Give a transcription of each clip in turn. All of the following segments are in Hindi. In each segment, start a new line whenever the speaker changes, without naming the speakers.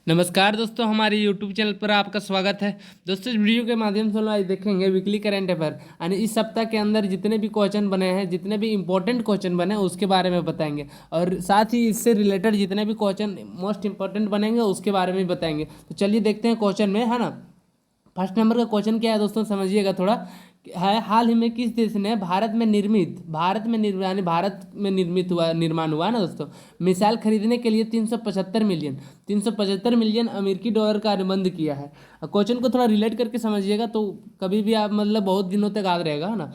नमस्कार दोस्तों, हमारे YouTube चैनल पर आपका स्वागत है। दोस्तों, इस वीडियो के माध्यम से हम आज देखेंगे वीकली करंट अफेयर यानी इस सप्ताह के अंदर जितने भी क्वेश्चन बने हैं, जितने भी इंपॉर्टेंट क्वेश्चन बने हैं उसके बारे में बताएंगे और साथ ही इससे रिलेटेड जितने भी क्वेश्चन मोस्ट इंपॉर्टेंट बनेंगे उसके बारे में बताएंगे। तो चलिए देखते हैं क्वेश्चन में, है ना। फर्स्ट नंबर का क्वेश्चन क्या है दोस्तों, समझिएगा थोड़ा। है, हाल ही में किस देश ने भारत में निर्माण हुआ है ना दोस्तों, मिसाइल खरीदने के लिए 375 मिलियन अमेरिकी डॉलर का अनुबंध किया है। क्वेश्चन को थोड़ा रिलेट करके समझिएगा तो कभी भी आप मतलब बहुत दिनों तक याद रहेगा, है ना।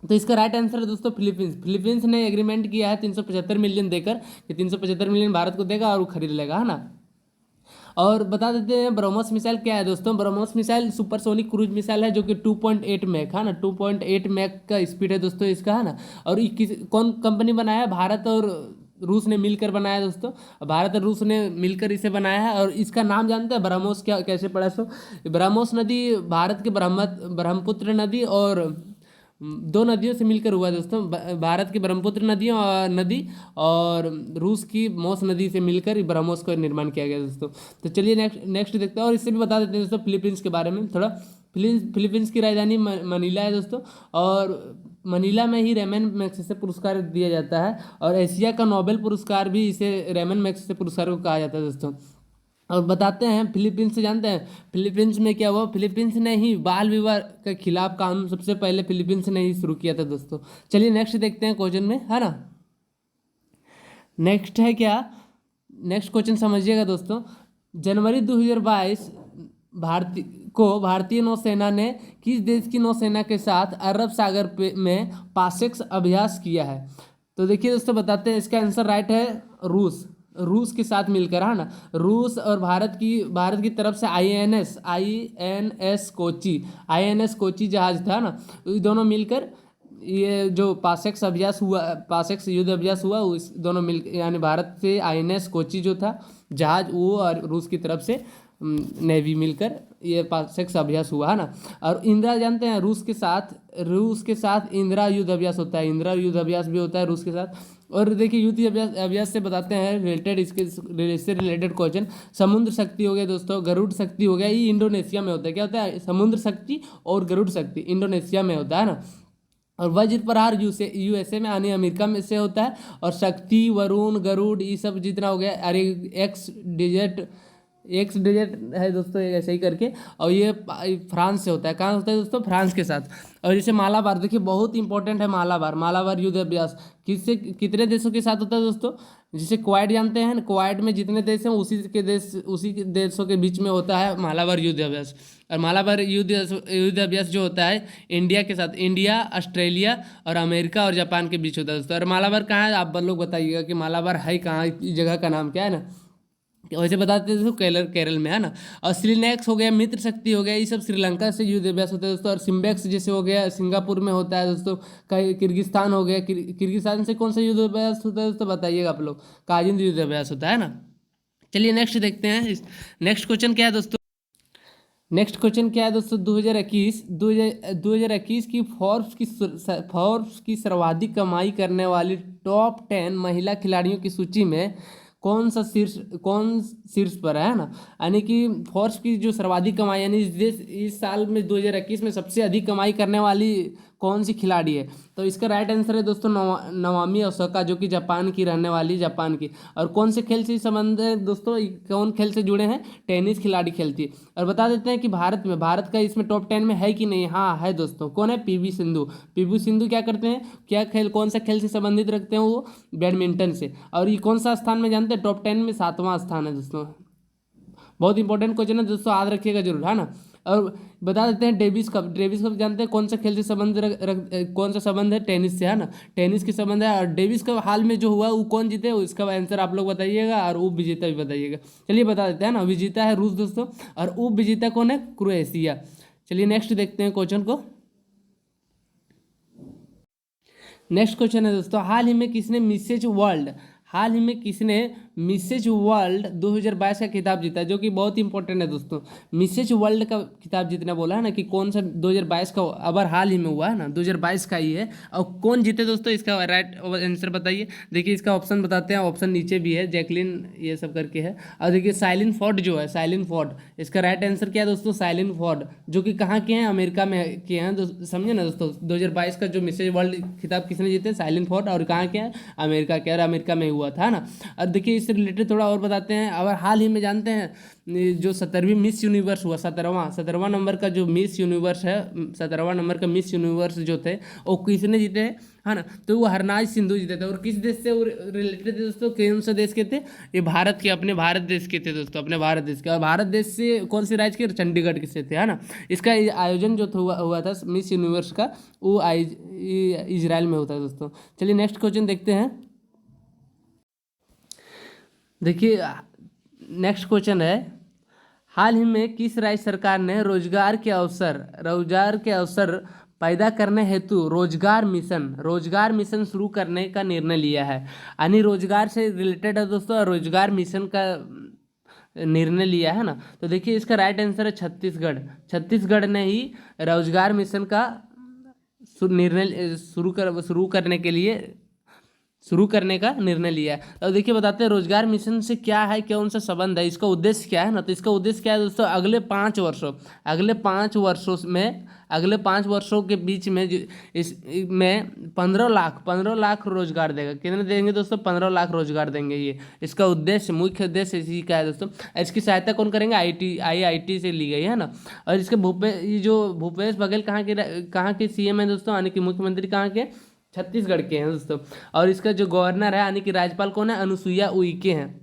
तो इसका राइट आंसर है दोस्तों फिलीपींस ने एग्रीमेंट किया है 375 मिलियन देकर कि 375 मिलियन भारत को देगा और वो खरीद लेगा, है ना। और बता देते हैं ब्रह्मोस मिसाइल क्या है दोस्तों। BrahMos missile supersonic cruise missile है जो कि 2.8 मैक, है ना, 2.8 मैक का स्पीड है दोस्तों इसका, है ना। और कौन कंपनी बनाया है? भारत और रूस ने मिलकर बनाया है दोस्तों। भारत और रूस ने मिलकर इसे बनाया है और इसका नाम जानते हैं ब्रह्मोस क्या कैसे पड़ा? सो ब्रह्मोस नदी भारत के ब्रह्मपुत्र नदी और दो नदियों से मिलकर हुआ है दोस्तों। भारत की ब्रह्मपुत्र नदी और रूस की मोस नदी से मिलकर ब्रह्मोस का निर्माण किया गया दोस्तों। तो चलिए नेक्स्ट देखते हैं और इससे भी बता देते हैं दोस्तों फिलीपींस के बारे में थोड़ा। फिलीपींस की राजधानी मनीला है दोस्तों और मनीला में ही रेमन मैग्सेसे पुरस्कार दिया जाता है और एशिया का नोबेल पुरस्कार भी इसे रेमन मैग्सेसे पुरस्कार को कहा जाता है दोस्तों। और बताते हैं फिलीपींस से, जानते हैं फिलीपींस में क्या हुआ? फिलीपींस ने ही बाल विवाह के खिलाफ कानून सबसे पहले फिलीपींस ने ही शुरू किया था दोस्तों। चलिए नेक्स्ट देखते हैं क्वेश्चन में, है ना। नेक्स्ट है क्या? नेक्स्ट क्वेश्चन समझिएगा दोस्तों। जनवरी 2022 भारतीय नौसेना ने किस देश की नौसेना के साथ अरब सागर में पासेक्स अभ्यास किया है? तो देखिए दोस्तों, बताते हैं इसका आंसर राइट है रूस के साथ मिलकर, है ना। रूस और भारत की तरफ से आईएनएस कोची जहाज था ना, ये दोनों मिलकर ये जो पासेक्स युद्ध अभ्यास हुआ उस दोनों मिल यानी भारत से आईएनएस कोची जो था जहाज वो और रूस की तरफ से नेवी मिलकर ये पासेक्स अभ्यास हुआ, है ना। और इंदिरा जानते हैं रूस के साथ इंदिरा युद्ध अभ्यास होता है, इंदिरा युद्ध अभ्यास भी होता है रूस के साथ। और देखिए युद्ध अभ्यास से बताते हैं रिलेटेड इससे रिलेटेड क्वेश्चन। समुद्र शक्ति हो गया दोस्तों, गरुड़ शक्ति हो गया, ये इंडोनेशिया में होता है। क्या होता है? समुद्र शक्ति और गरुड़ शक्ति इंडोनेशिया में होता है ना। और वज्र प्रहार यूएसए में यानी अमेरिका में से होता है। और शक्ति, वरुण, गरुड़ ये सब जितना हो गया, अरे एक्स डिजिट है दोस्तों, ऐसे ही करके। और ये फ्रांस से होता है। कहाँ होता है दोस्तों? फ्रांस के साथ। और जैसे मालाबार, देखिए बहुत इंपॉर्टेंट है मालाबार युद्ध अभ्यास कितने देशों के साथ होता है दोस्तों? जिसे क्वाड जानते हैं, क्वाड में जितने देश हैं उसी के देशों के बीच में होता है मालाबार युद्ध अभ्यास। और मालाबार युद्ध अभ्यास जो होता है इंडिया के साथ, इंडिया, ऑस्ट्रेलिया और अमेरिका और जापान के बीच होता है दोस्तों। और मालाबार कहाँ है? आप लोग बताइएगा कि मालाबार है कहाँ, इस जगह का नाम क्या है ना। वैसे बताते हैं दोस्तों केरल में, है ना। और सिलिनेक्स हो गया, मित्र शक्ति हो गया, ये सब श्रीलंका से युद्ध अभ्यास होता है दोस्तों। और सिम्बेक्स जैसे हो गया सिंगापुर में होता है दोस्तों। किर्गिस्तान हो गया, किर्गिस्तान से कौन सा युद्ध अभ्यास होता है दोस्तों? बताइएगा आप लोग। काजिंद युद्ध अभ्यास होता है ना। चलिए नेक्स्ट देखते हैं। नेक्स्ट क्वेश्चन क्या है दोस्तों? नेक्स्ट क्वेश्चन क्या है दोस्तों? 2021 की फोर्ब्स की सर्वाधिक कमाई करने वाली टॉप 10 महिला खिलाड़ियों की सूची में कौन शीर्ष पर है ना। यानी कि फोर्ब्स की जो सर्वाधिक कमाई यानी इस साल में 2021 में सबसे अधिक कमाई करने वाली कौन सी खिलाड़ी है? तो इसका राइट आंसर है दोस्तों नवामी ओसाका, जो कि जापान की रहने वाली, जापान की। और कौन से खेल से संबंध है दोस्तों? कौन खेल से जुड़े हैं? टेनिस खिलाड़ी खेलती है। और बता देते हैं कि भारत का इसमें टॉप 10 में है कि नहीं? हाँ है दोस्तों। कौन है? पीवी सिंधु क्या करते हैं? कौन सा खेल से संबंधित रखते हैं वो? बैडमिंटन से। और ये कौन सा स्थान में जानते हैं? टॉप 10 में 7वां स्थान है दोस्तों। बहुत इंपॉर्टेंट क्वेश्चन है दोस्तों, याद रखिएगा जरूर, है ना। और बता देते हैं डेविस कप जानते हैं कौन सा खेल से संबंध कौन सा संबंध है? टेनिस से, है ना। टेनिस के संबंध है। और डेविस कप हाल में जो हुआ वो कौन जीते? इसका आंसर आप लोग बताइएगा और उप विजेता भी बताइएगा। चलिए बता देते हैं ना, विजेता है रूस दोस्तों और उप विजेता कौन है? क्रोएशिया। चलिए नेक्स्ट देखते हैं क्वेश्चन को। नेक्स्ट क्वेश्चन है दोस्तों, हाल ही में किसने मिसेज वर्ल्ड 2022 का खिताब जीता, जो कि बहुत इंपॉर्टेंट है दोस्तों। मिसेज वर्ल्ड का खिताब जीतना बोला है ना, कि कौन सा 2022 का, अबर हाल ही में हुआ है ना, 2022 का ही है। और कौन जीते दोस्तों, इसका राइट आंसर बताइए। देखिए इसका ऑप्शन बताते हैं, ऑप्शन नीचे भी है, जैकलिन ये सब करके है। और देखिए साइलिन फोर्ड जो है, साइलिन फोर्ड, इसका राइट आंसर क्या है दोस्तों, साइलिन फोर्ड, जो कि कहाँ के हैं, अमेरिका में के हैं। समझे ना दोस्तों, 2022 का जो मिसेज वर्ल्ड खिताब किसने जीते, साइलिन फोर्ड, और कहाँ के हैं, अमेरिका के, और अमेरिका में हुआ था ना। और देखिए इससे रिलेटेड थोड़ा और बताते हैं। और हाल ही में जानते हैं जो 17वीं मिस यूनिवर्स हुआ, 17वां नंबर का जो मिस यूनिवर्स है, 17वां नंबर का मिस यूनिवर्स जो थे, वो किसने जीते हैं, है ना, तो वो हरनाज सिंधु जीते थे। और किस देश से वो रिलेटेड थे दोस्तों, कौन से देश के थे, ये भारत के, अपने भारत देश के थे दोस्तों, अपने भारत देश के। और भारत देश से कौन से राज्य के, चंडीगढ़ के से थे, है ना। इसका आयोजन जो हुआ था मिस यूनिवर्स का, वो इजराइल में होता है दोस्तों। चलिए नेक्स्ट क्वेश्चन देखते हैं। देखिए नेक्स्ट क्वेश्चन है, हाल ही में किस राज्य सरकार ने रोजगार के अवसर पैदा करने हेतु रोजगार मिशन शुरू करने का निर्णय लिया है। यानी रोजगार से रिलेटेड है दोस्तों, रोजगार मिशन का निर्णय लिया है ना। तो देखिए इसका राइट आंसर है छत्तीसगढ़ ने ही रोजगार मिशन का निर्णय शुरू करने का निर्णय लिया है। और देखिए बताते हैं रोजगार मिशन से क्या है, कौन सा संबंध है, इसका उद्देश्य क्या है ना। तो इसका उद्देश्य क्या है दोस्तों, अगले 5 वर्षों के बीच में इसमें 15 लाख रोजगार देगा। कितने देंगे दोस्तों, 15 लाख रोजगार देंगे। ये इसका उद्देश्य, मुख्य उद्देश्य इसी का है दोस्तों। इसकी सहायता कौन करेंगे, IIT से ली गई है ना। और इसके भूपेश बघेल कहाँ के CM है दोस्तों, यानी कि मुख्यमंत्री कहाँ के, छत्तीसगढ़ के हैं दोस्तों। और इसका जो गवर्नर है, यानी कि राज्यपाल कौन है, अनुसुईया उइके हैं।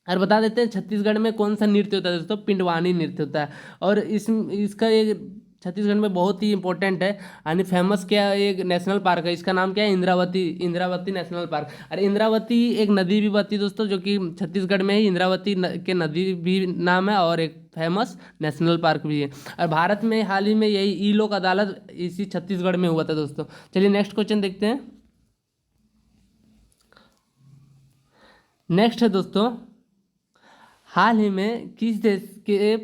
और बता देते हैं छत्तीसगढ़ में कौन सा नृत्य होता है दोस्तों, पिंडवानी नृत्य होता है। और इसका एक छत्तीसगढ़ में बहुत ही इंपॉर्टेंट है, यानी फेमस क्या है, एक नेशनल पार्क है, इसका नाम क्या है, इंद्रावती नेशनल पार्क। और इंद्रावती एक नदी भी बहती दोस्तों, जो कि छत्तीसगढ़ में ही इंद्रावती के नदी भी नाम है, और एक फेमस नेशनल पार्क भी है। और भारत में हाल ही में यही ई लोक अदालत इसी छत्तीसगढ़ में हुआ था दोस्तों। चलिए नेक्स्ट क्वेश्चन देखते हैं। नेक्स्ट है दोस्तों, हाल ही में किस देश के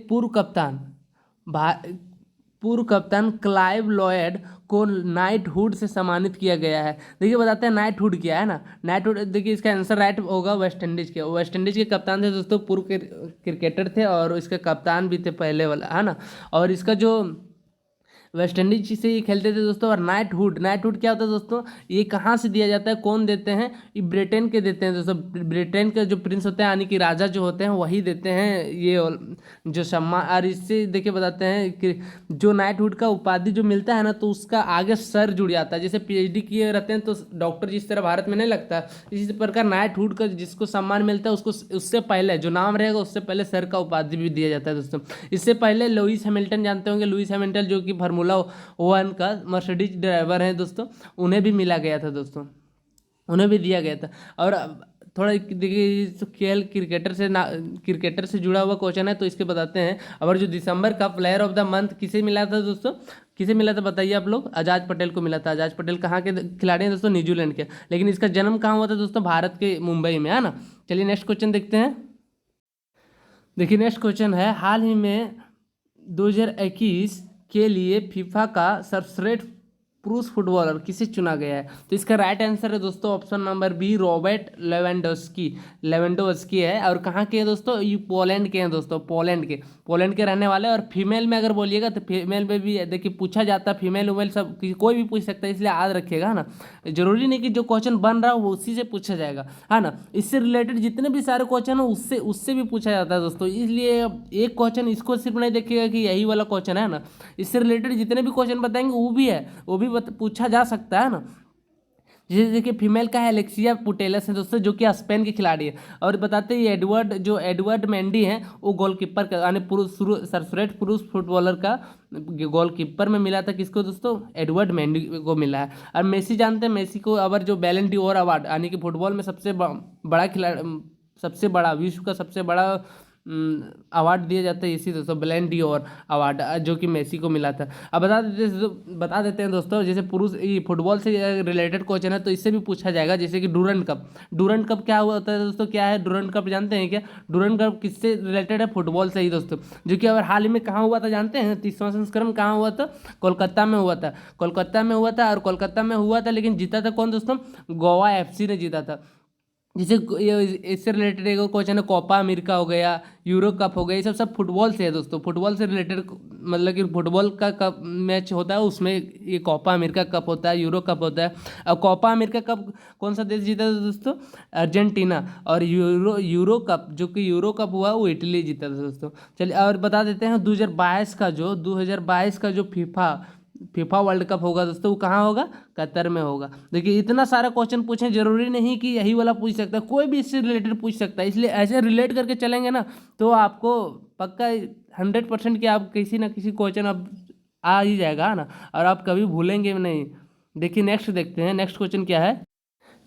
पूर्व कप्तान क्लाइव लॉयड को नाइटहुड से सम्मानित किया गया है। देखिए बताते हैं नाइटहुड क्या है ना। नाइटहुड देखिए इसका आंसर राइट होगा, वेस्ट इंडीज के कप्तान थे दोस्तों, पूर्व क्रिकेटर थे, और इसके कप्तान भी थे पहले वाला, है ना। और इसका जो वेस्ट इंडीज से ही खेलते थे दोस्तों। और नाइटहुड क्या होता है दोस्तों, ये कहाँ से दिया जाता है, कौन देते हैं, ये ब्रिटेन के देते हैं दोस्तों। ब्रिटेन के जो प्रिंस होते हैं, यानी कि राजा जो होते हैं, वही देते हैं ये जो सम्मान। और इससे देखिए बताते हैं कि जो नाइटहुड का उपाधि जो मिलता है ना, तो उसका आगे सर जुड़ जाता है। जैसे PhD किए रहते हैं तो डॉक्टर जिस तरह भारत में नहीं लगता, इसी प्रकार नाइटहुड का जिसको सम्मान मिलता है, उसको उससे पहले जो नाम रहेगा, उससे पहले सर का उपाधि भी दिया जाता है दोस्तों। इससे पहले लुइस हैमिल्टन जानते होंगे, लुइस हैमिल्टन जो कि फार्मूला 1 का मर्सिडीज ड्राइवर है दोस्तों, उन्हें भी मिला गया था दोस्तों, उन्हें भी दिया गया था। और थोड़ा देखिए तो खेल क्रिकेटर से जुड़ा हुआ क्वेश्चन है, तो इसके बताते हैं। और जो दिसंबर का प्लेयर ऑफ द मंथ किसे मिला था दोस्तों, किसे मिला था बताइए आप लोग, आजाद पटेल को मिला था। आजाद पटेल कहाँ के खिलाड़ी हैं दोस्तों, न्यूजीलैंड के, लेकिन इसका जन्म कहाँ हुआ था दोस्तों, भारत के मुंबई में, है ना। चलिए नेक्स्ट क्वेश्चन देखते हैं। देखिए नेक्स्ट क्वेश्चन है, हाल ही में 2021 के लिए फीफा का सर्वश्रेष्ठ पुरुष फुटबॉलर किसे चुना गया है। तो इसका राइट आंसर है दोस्तों option number B, Robert Lewandowski है। और कहाँ के हैं दोस्तों, ये पोलैंड के हैं दोस्तों, पोलैंड के रहने वाले। और फीमेल में अगर बोलिएगा तो फीमेल में भी देखिए पूछा जाता है, फीमेल उमेल सब कोई भी पूछ सकता है, इसलिए याद रखिएगा, है ना। जरूरी नहीं कि जो क्वेश्चन बन रहा हो वो उसी से पूछा जाएगा, है ना। इससे रिलेटेड जितने भी सारे क्वेश्चन हो उससे भी पूछा जाता है दोस्तों, इसलिए एक क्वेश्चन इसको सिर्फ नहीं देखिएगा कि यही वाला क्वेश्चन है ना। इससे रिलेटेड जितने भी क्वेश्चन बताएंगे वो भी है, वो भी पूछा जा सकता है ना। जैसे देखिए फीमेल का है एलेक्सिया पुटेलस है दोस्तों, जो कि स्पेन की खिलाड़ी है। और बताते हैं एडवर्ड मेंडी है, वो गोलकीपर का यानी सर्वश्रेष्ठ पुरुष फुटबॉलर का गोलकीपर में मिला था किसको दोस्तों, एडवर्ड मेंडी को मिला है। और मेसी जानते हैं, मेसी को अवर जो बैलन डी'ओर अवार्ड यानी कि फुटबॉल में सबसे बड़ा विश्व का सबसे बड़ा अवार्ड दिया जाता है इसी दोस्तों बैलन डी'ओर अवार्ड, जो कि मेसी को मिला था। अब बता देते हैं दोस्तों, जैसे पुरुष फुटबॉल से रिलेटेड क्वेश्चन है तो इससे भी पूछा जाएगा, जैसे कि डूरंड कप क्या हुआ होता है दोस्तों, क्या है डूरंड कप जानते हैं क्या? डूरंड कप किससे रिलेटेड है? फुटबॉल से ही दोस्तों, जो कि अगर हाल ही में कहाँ हुआ था जानते हैं? 30वां संस्करण कहाँ हुआ था? कोलकाता में हुआ था। कोलकाता में हुआ था, और कोलकाता में हुआ था, लेकिन जीता था कौन दोस्तों? गोवा एफसी ने जीता था। जैसे इससे रिलेटेड एक क्वेश्चन है, कोपा अमेरिका हो गया, यूरो कप हो गया, ये सब फुटबॉल से है दोस्तों। फुटबॉल से रिलेटेड मतलब कि फुटबॉल का कप मैच होता है, उसमें ये कोपा अमेरिका कप होता है, यूरो कप होता है। अब कोपा अमेरिका कप कौन सा देश जीता था दोस्तों? अर्जेंटीना। और यूरो कप, जो कि यूरो कप हुआ, वो इटली जीता था दोस्तों। चलिए और बता देते हैं 2022 का जो फीफा वर्ल्ड कप होगा दोस्तों, वो कहाँ होगा? कतर में होगा। देखिए इतना सारा क्वेश्चन पूछें, जरूरी नहीं कि यही वाला पूछ सकता है, कोई भी इससे रिलेटेड पूछ सकता है, इसलिए ऐसे रिलेट करके चलेंगे ना तो आपको पक्का 100% कि आप किसी ना किसी क्वेश्चन अब आ ही जाएगा ना, और आप कभी भूलेंगे भी नहीं। देखिए नेक्स्ट देखते हैं, नेक्स्ट क्वेश्चन क्या है।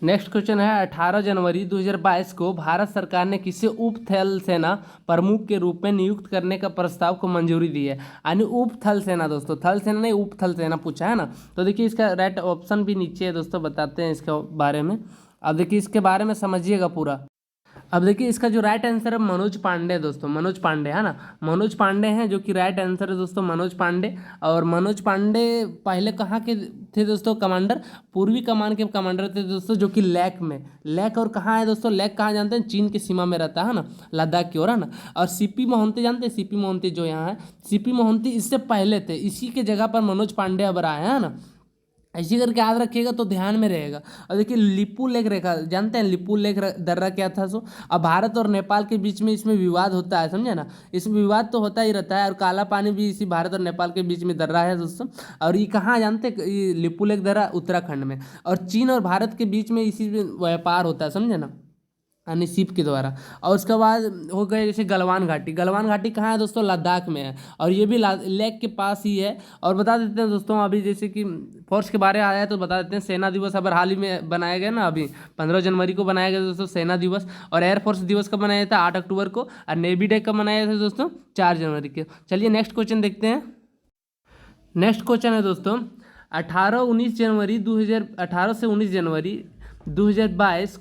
नेक्स्ट क्वेश्चन है, 18 जनवरी 2022 को भारत सरकार ने किसे उप थल सेना प्रमुख के रूप में नियुक्त करने का प्रस्ताव को मंजूरी दी है? यानी उप थल सेना दोस्तों, थल सेना नहीं उप थल सेना पूछा है ना। तो देखिए इसका राइट ऑप्शन भी नीचे है दोस्तों, बताते हैं इसके बारे में। अब देखिए इसके बारे में समझिएगा पूरा। अब देखिए इसका जो राइट आंसर है मनोज पांडे दोस्तों, मनोज पांडे है ना, मनोज पांडे हैं जो कि राइट आंसर है दोस्तों, मनोज पांडे। और मनोज पांडे पहले कहाँ के थे दोस्तों? कमांडर, पूर्वी कमान के कमांडर थे दोस्तों, जो कि लैक और कहाँ है दोस्तों? लैक कहाँ जानते हैं? चीन की सीमा में रहता है ना, लद्दाख की ओर है ना। और सीपी मोहंती जानते हैं? सीपी मोहंती जो यहाँ है, सीपी मोहंती इससे पहले थे, इसी के जगह पर मनोज पांडे अब आए हैं ना। ऐसे करके याद रखिएगा तो ध्यान में रहेगा। और देखिए लिपू लेख रेखा जानते हैं? लिपू लेख दर्रा क्या था सो? अब भारत और नेपाल के बीच में इसमें विवाद होता है, समझे ना, इसमें विवाद तो होता ही रहता है। और काला पानी भी इसी भारत और नेपाल के बीच में दर्रा है दोस्तों। और ये कहाँ जानते हैं? ये लिपू लेख दर्रा उत्तराखंड में। और चीन और भारत के बीच में इसी में व्यापार होता है, समझे ना, यानी शिप के द्वारा। और उसके बाद हो गए जैसे गलवान घाटी, गलवान घाटी कहाँ है दोस्तों? लद्दाख में है, और ये भी लेक के पास ही है। और बता देते हैं दोस्तों, अभी जैसे कि फोर्स के बारे में आया है तो बता देते हैं, सेना दिवस अगर हाल ही में बनाया गया ना, अभी 15 जनवरी को बनाया गया दोस्तों सेना दिवस। और एयरफोर्स दिवस कब मनाया था? 8 अक्टूबर को। और नेवी डे कब मनाया था दोस्तों? 4 जनवरी के। चलिए नेक्स्ट क्वेश्चन देखते हैं। नेक्स्ट क्वेश्चन है दोस्तों, 18 से 19 जनवरी 2022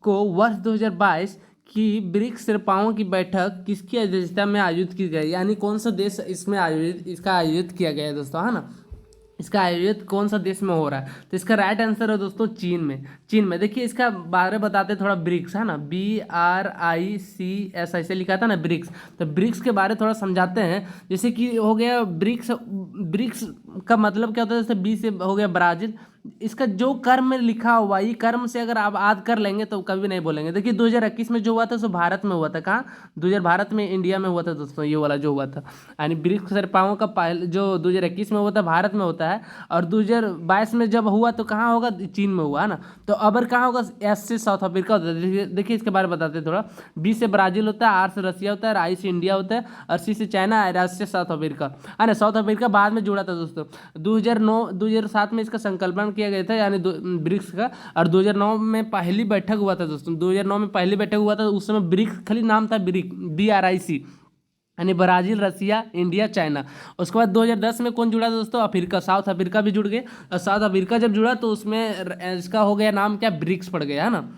को वर्ष 2022 की ब्रिक्स शेर्पाओं की बैठक किसकी अध्यक्षता में आयोजित की गई? यानी कौन सा देश इसमें इसका आयोजित किया गया है दोस्तों, है ना। इसका आयोजित कौन सा देश में हो रहा है? तो इसका राइट आंसर है दोस्तों चीन में। देखिए इसका बारे बताते थोड़ा, ब्रिक्स है ना, BRICS ऐसे लिखा था ना, ब्रिक्स। तो ब्रिक्स के बारे थोड़ा समझाते हैं। जैसे कि हो गया ब्रिक्स का मतलब क्या होता है? जैसे बी से हो गया ब्राजील, इसका जो कर्म में लिखा हुआ, ये कर्म से अगर आप याद कर लेंगे तो कभी नहीं बोलेंगे। देखिए 2021 में जो हुआ था सो भारत में हुआ था। कहाँ? भारत में, इंडिया में हुआ था दोस्तों, ये वाला जो हुआ था। यानी ब्रिक्स शेर्पाओं का पहले जो 2021 में हुआ था भारत में होता है, और 2022 में जब हुआ तो कहाँ होगा? चीन में हुआ है ना। तो अबर कहाँ होगा? एस से साउथ अफ्रीका होता है। देखिए इसके बारे में बताते हैं थोड़ा। बी से ब्राजील होता है, आर से रसिया होता है, आई से इंडिया होता है, और सी से चाइना, और एस से साउथ अफ्रीका है ना। साउथ अफ्रीका बाद में जुड़ा था दोस्तों। 2007 में इसका संकल्पन किया गया था, यानी ब्रिक्स का। और 2009 में पहली बैठक हुआ था दोस्तों, 2009 में पहली बैठक हुआ था। उस समय ब्रिक्स खाली नाम था, BRIC, यानी ब्राजील, रसिया, इंडिया, चाइना। उसके बाद 2010 में कौन जुड़ा था दोस्तों? अफ्रीका, साउथ अफ्रीका भी जुड़ गए। और साउथ अफ्रीका जब जुड़ा तो उसमें इसका हो गया नाम क्या? ब्रिक्स पड़ गया, है ना।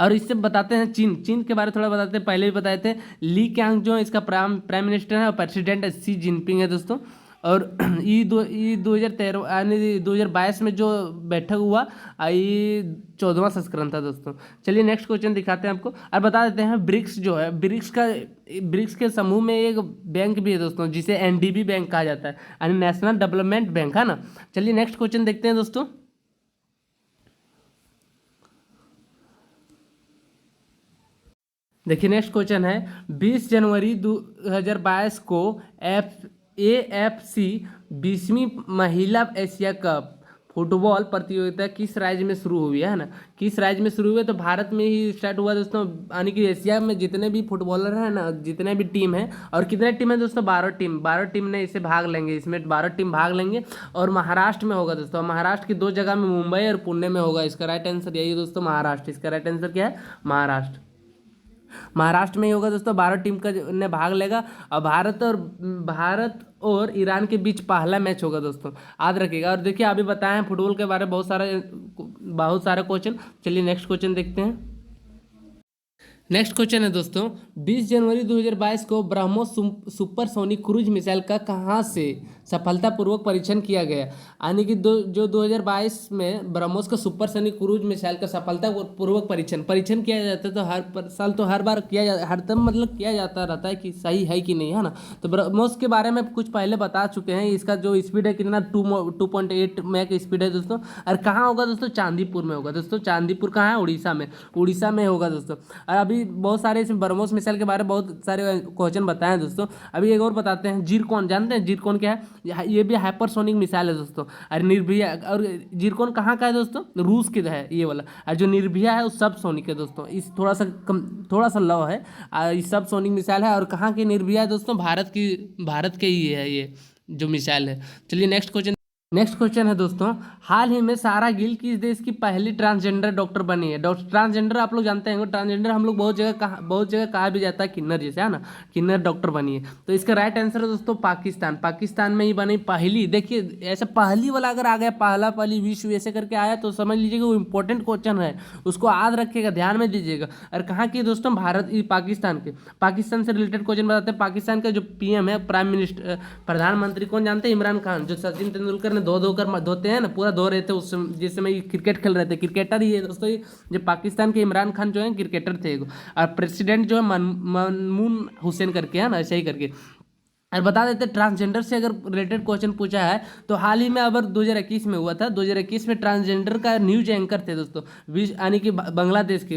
और इससे बताते हैं चीन के बारे में थोड़ा बताते हैं। पहले भी बताए थे, ली कैंग जो इसका प्राइम मिनिस्टर है, और प्रेसिडेंट सी जिनपिंग है दोस्तों। और ई 2013 यानी 2022 में जो बैठक हुआ, ये 14वां संस्करण था दोस्तों। चलिए नेक्स्ट क्वेश्चन दिखाते हैं आपको, और बता देते हैं ब्रिक्स जो है, ब्रिक्स के समूह में एक बैंक भी है दोस्तों, जिसे NDB बैंक कहा जाता है, यानी नेशनल डेवलपमेंट बैंक, है ना। चलिए नेक्स्ट क्वेश्चन देखते हैं दोस्तों। देखिए नेक्स्ट क्वेश्चन है, 20 जनवरी 2022 को AFC 20वीं महिला एशिया कप फुटबॉल प्रतियोगिता किस राज्य में शुरू हुई है ना। किस राज्य में शुरू हुई? तो भारत में ही स्टार्ट हुआ दोस्तों। यानी कि एशिया में जितने भी फुटबॉलर हैं ना, जितने भी टीम हैं, और कितने टीम है दोस्तों? 12 टीम ने इसे भाग लेंगे, इसमें 12 टीम भाग लेंगे। और महाराष्ट्र में होगा दोस्तों, महाराष्ट्र की 2 जगह में, मुंबई और पुणे में होगा। इसका राइट आंसर यही है दोस्तों, महाराष्ट्र। इसका राइट आंसर क्या है? महाराष्ट्र। महाराष्ट्र में ही होगा दोस्तों। 12 टीम का ने भाग लेगा और भारत और ईरान के बीच पहला मैच होगा दोस्तों, याद रखिएगा। और देखिए अभी बताए हैं फुटबॉल के बारे में बहुत सारे क्वेश्चन। चलिए नेक्स्ट क्वेश्चन देखते हैं। नेक्स्ट क्वेश्चन है दोस्तों, 20 जनवरी 2022 को ब्रह्मोस सुपरसोनिक क्रूज मिसाइल का कहाँ से सफलतापूर्वक परीक्षण किया गया? यानी कि 2022 में ब्रह्मोस का सुपरसोनिक क्रूज मिसाइल का सफलतापूर्वक परीक्षण किया जाता है। तो साल तो हर बार हर तब मतलब किया जाता रहता है कि सही है कि नहीं, है ना। तो ब्रह्मोस के बारे में कुछ पहले बता चुके हैं। इसका जो स्पीड है कितना 2.8 मैक स्पीड है दोस्तों। और कहाँ होगा दोस्तों? चांदीपुर में होगा दोस्तों। चांदीपुर कहाँ है? उड़ीसा में होगा दोस्तों। और अभी बहुत सारे इसमें ब्रह्मोस मिसाइल के बारे में बहुत सारे क्वेश्चन बताए हैं दोस्तों। अभी एक और बताते हैं, जिरकॉन जानते हैं? जिरकॉन क्या है? ये भी हाइपरसोनिक मिसाइल है दोस्तों। और निर्भया, और जिरकॉन कहाँ का है दोस्तों? रूस के है ये वाला। और जो निर्भया है वो सब सोनिक है दोस्तों। इस थोड़ा सा लव है। ये सब सोनिक मिसाइल है। और कहाँ की निर्भया है दोस्तों? भारत के ही है ये जो मिसाइल है। चलिए नेक्स्ट क्वेश्चन है दोस्तों, हाल ही में सारा गिल किस देश की पहली ट्रांसजेंडर डॉक्टर बनी है? ट्रांसजेंडर आप लोग जानते हैं, ट्रांसजेंडर हम लोग बहुत जगह कहा भी जाता है किन्नर, जैसे है ना, किन्नर डॉक्टर बनी है। तो इसका राइट आंसर है दोस्तों पाकिस्तान में ही बनी पहली। देखिए ऐसा पहली वाला अगर आ गया, पहली विश्व ऐसे करके आया तो समझ लीजिएगा वो इंपॉर्टेंट क्वेश्चन है, उसको याद रखिएगा, ध्यान में दीजिएगा। और कहाँ की दोस्तों? पाकिस्तान से रिलेटेड क्वेश्चन बताते हैं। पाकिस्तान का जो पीएम है, प्राइम मिनिस्टर, प्रधानमंत्री कौन जानते हैं? इमरान खान। जो सचिन तेंदुलकर ने धो कर धोते हैं ना, पूरा धो रहे थे उस समय, जिस समय ये क्रिकेट खेल रहे थे, क्रिकेटर ही है दोस्तों ये। जो पाकिस्तान के इमरान खान जो है क्रिकेटर थे। और प्रेसिडेंट जो है ममनून हुसैन करके, है ना, ऐसे ही करके। और बता देते ट्रांसजेंडर से अगर रिलेटेड क्वेश्चन पूछा है तो हाल ही में अगर 2021 में हुआ था। 2021 में ट्रांसजेंडर का न्यूज एंकर थे दोस्तों, यानी कि बांग्लादेश की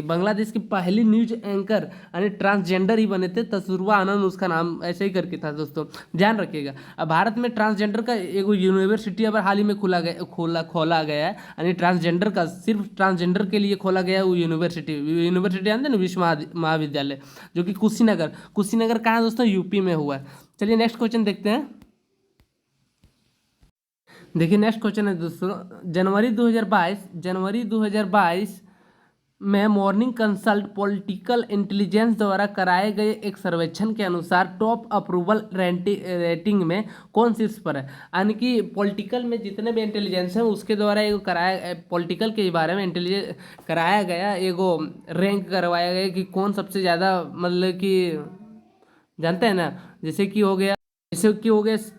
पहली न्यूज एंकर यानी ट्रांसजेंडर ही बने थे। तसुरवा आनंद उसका नाम ऐसे ही करके था दोस्तों, ध्यान रखिएगा। अब भारत में ट्रांसजेंडर का एक यूनिवर्सिटी अब हाल ही में खोला गया है। यानी ट्रांसजेंडर का, सिर्फ ट्रांसजेंडर के लिए खोला गया है वो यूनिवर्सिटी जानते हैं ना, विश्व महाविद्यालय, जो कि कुशीनगर कहाँ है दोस्तों? यूपी में हुआ है। चलिए नेक्स्ट क्वेश्चन देखते हैं। देखिए नेक्स्ट क्वेश्चन है दोस्तों, जनवरी 2022 में मॉर्निंग कंसल्ट पॉलिटिकल इंटेलिजेंस द्वारा कराए गए एक सर्वेक्षण के अनुसार टॉप अप्रूवल रेटिंग में कौन शीर्ष पर है? यानी कि पॉलिटिकल में जितने भी इंटेलिजेंस हैं उसके द्वारा एगो कराया, पॉलिटिकल के बारे में इंटेलिजेंस कराया गया, एगो रैंक करवाया गया कि कौन सबसे ज़्यादा, मतलब कि जानते हैं ना, जैसे कि हो गया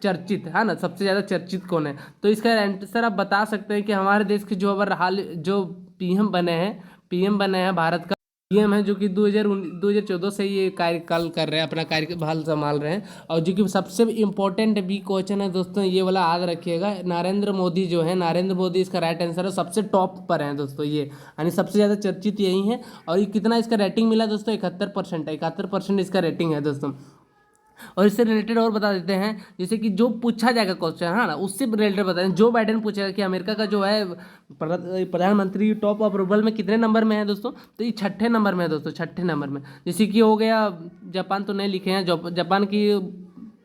चर्चित, है ना, सबसे ज़्यादा चर्चित कौन है? तो इसका आंसर आप बता सकते हैं कि हमारे देश के जो जो पीएम बने हैं भारत का पीएम है, जो कि 2014 से ये कार्यकाल कर रहे हैं, अपना कार्यभार संभाल रहे हैं। और जो कि सबसे इम्पोर्टेंट भी क्वेश्चन है दोस्तों, ये वाला याद रखिएगा। नरेंद्र मोदी इसका राइट आंसर है, सबसे टॉप पर है दोस्तों ये, यानी सबसे ज़्यादा चर्चित यही है। और ये कितना इसका रेटिंग मिला दोस्तों? 71% इसका रेटिंग है दोस्तों। और इससे रिलेटेड और बता देते हैं, जैसे कि जो पूछा जाएगा क्वेश्चन, है ना, उससे रिलेटेड बता दें। जो बाइडेन पूछेगा कि अमेरिका का जो है प्रधानमंत्री टॉप अप्रूवल में कितने नंबर में है दोस्तों? तो ये 6ठे नंबर में है दोस्तों, 6ठे नंबर में। जैसे कि हो गया, जापान तो नहीं लिखे हैं, जापान की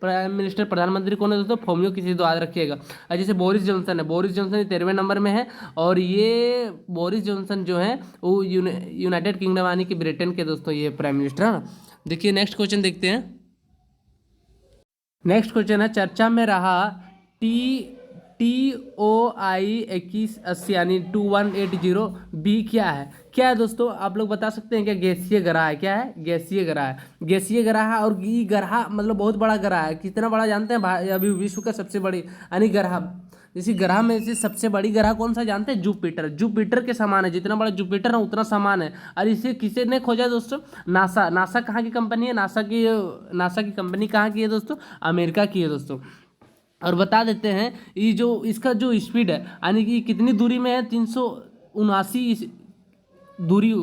प्राइम मिनिस्टर, प्रधानमंत्री कौन है दोस्तों? फोमियो किसी तो याद रखिएगा। और जैसे बोरिस जॉनसन 13वें नंबर में है। और ये बोरिस जॉनसन जो है वो यूनाइटेड किंगडम यानी कि ब्रिटेन के दोस्तों ये प्राइम मिनिस्टर है ना। देखिए नेक्स्ट क्वेश्चन देखते हैं। नेक्स्ट क्वेश्चन है, चर्चा में रहा TOI 2180 यानी 2180 क्या है दोस्तों? आप लोग बता सकते हैं क्या? गैसीय ग्रह है। क्या है? गैसीय ग्रह है। और ये ग्रह मतलब बहुत बड़ा ग्रह है। कितना बड़ा जानते हैं? अभी विश्व का सबसे बड़ी यानी ग्रह, इसी ग्रह में से सबसे बड़ी ग्रह कौन सा जानते हैं? जुपिटर के समान है। जितना बड़ा जुपिटर है उतना समान है। और इसे किसी ने खोजा दोस्तों? नासा कहाँ की कंपनी है? नासा की कंपनी कहाँ की है दोस्तों? अमेरिका की है दोस्तों। और बता देते हैं ये जो इसका जो स्पीड है, यानी कि कितनी दूरी में है? 379 दूरी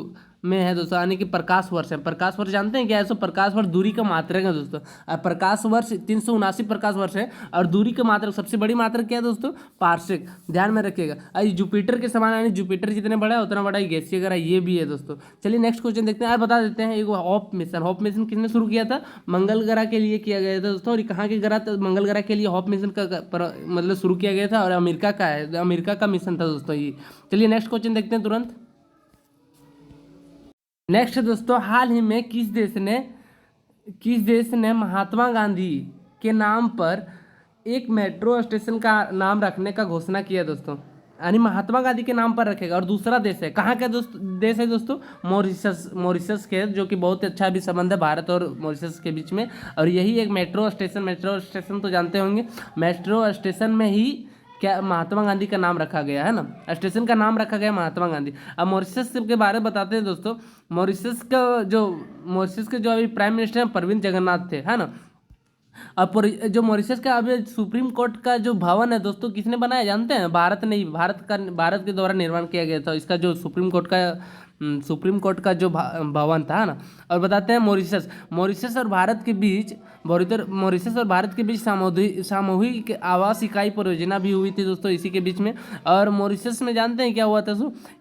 में है दोस्तों, यानी कि प्रकाश वर्ष है। प्रकाश वर्ष जानते हैं क्या है? प्रकाश वर्ष दूरी का मात्रक है दोस्तों। प्रकाश वर्ष 379 प्रकाश वर्ष है। और दूरी का मात्रक, सबसे बड़ी मात्रक क्या है दोस्तों? पारसेक, ध्यान में रखिएगा। और जुपिटर के समान, यानी जुपिटर जितने बड़ा है उतना बड़ा ही गैसीय ग्रह ये भी है दोस्तों। चलिए नेक्स्ट क्वेश्चन देखते हैं। और बता देते हैं, एक हॉप मिशन किसने शुरू किया था? मंगल ग्रह के लिए किया गया था दोस्तों। और कहाँ के ग्रह? मंगल ग्रह के लिए हॉप मिशन का मतलब शुरू किया गया था। और अमेरिका का मिशन था दोस्तों ये। चलिए नेक्स्ट क्वेश्चन देखते हैं तुरंत। नेक्स्ट दोस्तों, हाल ही में किस देश ने महात्मा गांधी के नाम पर एक मेट्रो स्टेशन का नाम रखने का घोषणा किया दोस्तों, यानी महात्मा गांधी के नाम पर रखेगा। और दूसरा देश है, कहाँ का देश है दोस्तों? मॉरिशस के, जो कि बहुत ही अच्छा भी संबंध है भारत और मॉरिशस के बीच में। और यही एक मेट्रो स्टेशन तो जानते होंगे, मेट्रो स्टेशन में ही क्या महात्मा गांधी का नाम रखा गया है ना, स्टेशन का नाम रखा गया महात्मा गांधी। अब मॉरिशस के बारे में बताते हैं दोस्तों। मॉरिशस के जो अभी प्राइम मिनिस्टर हैं प्रविंद जगन्नाथ थे, है ना। अब जो मॉरिशस का अभी सुप्रीम कोर्ट का जो भवन है दोस्तों, किसने बनाया जानते हैं? भारत के द्वारा निर्माण किया गया था इसका, जो सुप्रीम कोर्ट का जो भवन था, है ना। और बताते हैं मॉरिशस और भारत के बीच सामूहिक आवास इकाई परियोजना भी हुई थी दोस्तों इसी के बीच में। और मॉरिशस में जानते हैं क्या हुआ था?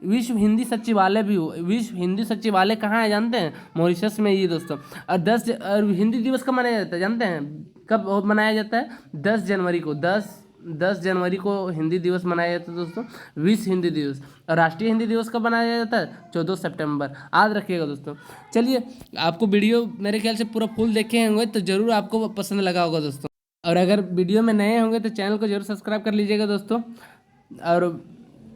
विश्व हिंदी सचिवालय भी हुआ। विश्व हिंदी सचिवालय कहाँ है जानते हैं? मॉरिशस में ही दोस्तों। और हिंदी दिवस कब मनाया जाता है जानते हैं? कब मनाया जाता है? 10 जनवरी को हिंदी दिवस मनाया जाता है दोस्तों, विश्व हिंदी दिवस। और राष्ट्रीय हिंदी दिवस कब मनाया जाता है? 14 सितंबर। याद रखिएगा दोस्तों। चलिए, आपको वीडियो मेरे ख्याल से पूरा फुल देखे होंगे तो ज़रूर आपको पसंद लगा होगा दोस्तों। और अगर वीडियो में नए होंगे तो चैनल को जरूर सब्सक्राइब कर लीजिएगा दोस्तों। और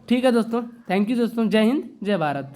ठीक है दोस्तों, थैंक यू दोस्तों, जय हिंद जय भारत।